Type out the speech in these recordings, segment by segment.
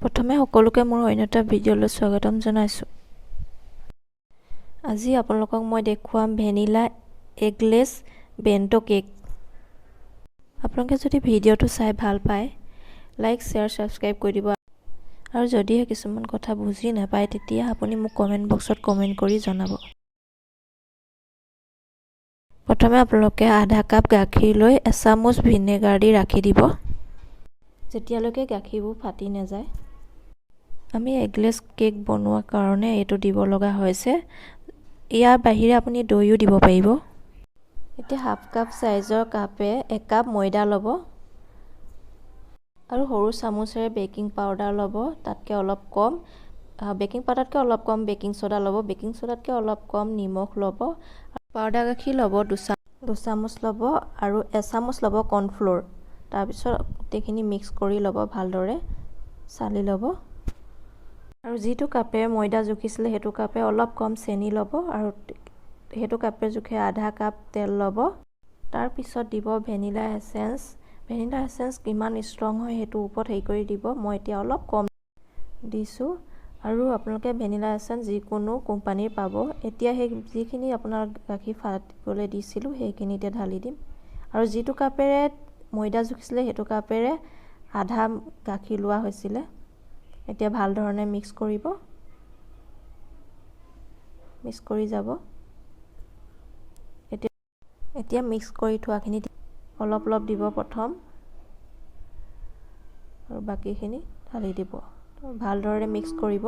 প্ৰথমে সকলোকে মোৰ অন্য এটা ভিডিঅ'লৈ স্বাগতম জনাইছোঁ। আজি আপোনালোকক মই দেখুৱাম ভেনিলা এগলেছ বেণ্টো কেক। আপোনালোকে যদি ভিডিঅ'টো চাই ভাল পায়, লাইক, শ্বেয়াৰ, ছাবস্ক্ৰাইব কৰি দিব। আৰু যদিহে কিছুমান কথা বুজি নাপায়, তেতিয়া আপুনি মোক কমেণ্ট বক্সত কমেণ্ট কৰি জনাব। প্ৰথমে আপোনালোকে আধা কাপ গাখীৰ লৈ এচামুচ ভিনেগাৰ দি ৰাখি দিব, যেতিয়ালৈকে গাখীৰবোৰ ফাটি নাযায়। আমি এগলেছ কেক বনোৱাৰ কাৰণে এইটো দিব লগা হৈছে। ইয়াৰ বাহিৰে আপুনি দৈও দিব পাৰিব। এতিয়া হাফ কাপ চাইজৰ কাপে 1 কাপ ময়দা ল'ব আৰু সৰু চামুচেৰে বেকিং পাউডাৰ ল'ব। তাতকৈ অলপ কম বেকিং পাউডাৰতকৈ অলপ কম বেকিং ছ'ডা ল'ব। বেকিং ছ'ডাতকৈ অলপ কম নিমখ ল'ব। পাউডাৰ গাখীৰ ল'ব 2 চামুচ ল'ব আৰু 1 চামুচ ল'ব কৰ্ণফ্ল'ৰ। তাৰপিছত গোটেইখিনি মিক্স কৰি ল'ব, ভালদৰে চালি ল'ব। আৰু যিটো কাপে ময়দা জুখিছিলে সেইটো কাপে অলপ কম চেনি ল'ব আৰু সেইটো কাপে জোখে আধা কাপ তেল ল'ব। তাৰপিছত দিব ভেনিলা এচেঞ্চ। ভেনিলা এচেঞ্চ কিমান ষ্ট্ৰং হয় সেইটো ওপৰত হেৰি কৰি দিব। মই এতিয়া অলপ কম দিছোঁ। আৰু আপোনালোকে ভেনিলা এচেঞ্চ যিকোনো কোম্পানীৰ পাব। এতিয়া সেই যিখিনি আপোনাৰ গাখীৰ ফাটিবলৈ দিছিলোঁ সেইখিনিতে ঢালি দিম। আৰু যিটো কাপেৰে ময়দা জুখিছিলে সেইটো কাপেৰে আধা গাখীৰ লোৱা হৈছিলে। এতিয়া ভাল ধৰণে মিক্স কৰিব, মিক্স কৰি যাব। এতিয়া মিক্স কৰি থোৱাখিনি অলপ অলপ দিব প্ৰথম, আৰু বাকীখিনি ঢালি দিব। ভালদৰে মিক্স কৰিব।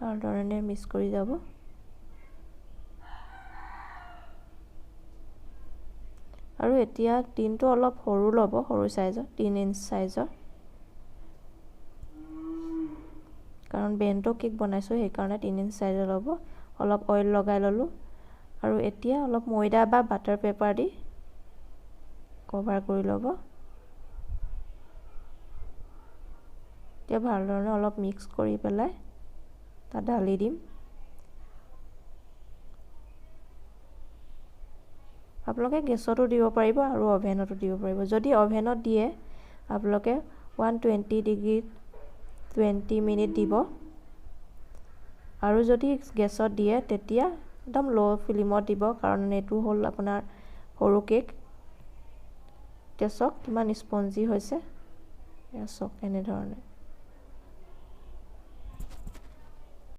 ভালদৰে মিক্স কৰি যাব। আৰু এতিয়া টিনটো অলপ সৰু ল'ব, সৰু চাইজৰ 3 ইঞ্চ চাইজৰ, কাৰণ বেণ্টো কেক বনাইছোঁ সেইকাৰণে 3 ইঞ্চ চাইজৰ ল'ব। অলপ অইল লগাই ল'লোঁ আৰু এতিয়া অলপ ময়দা বা বাটাৰ পেপাৰ দি কভাৰ কৰি ল'ব। এতিয়া ভালদৰে অলপ মিক্স কৰি পেলাই তাত ঢালি দিম। আপোনালোকে গেছতো দিব পাৰিব আৰু অভেনতো দিব পাৰিব। যদি অভেনত দিয়ে আপোনালোকে 120 ডিগ্ৰীত 20 মিনিট দিব। আৰু যদি গেছত দিয়ে তেতিয়া একদম ল' ফ্লেমত দিব, কাৰণ এইটো হ'ল আপোনাৰ সৰু কেক। এতিয়া চাওক কিমান স্পঞ্জি হৈছে, চাওক এনেধৰণে।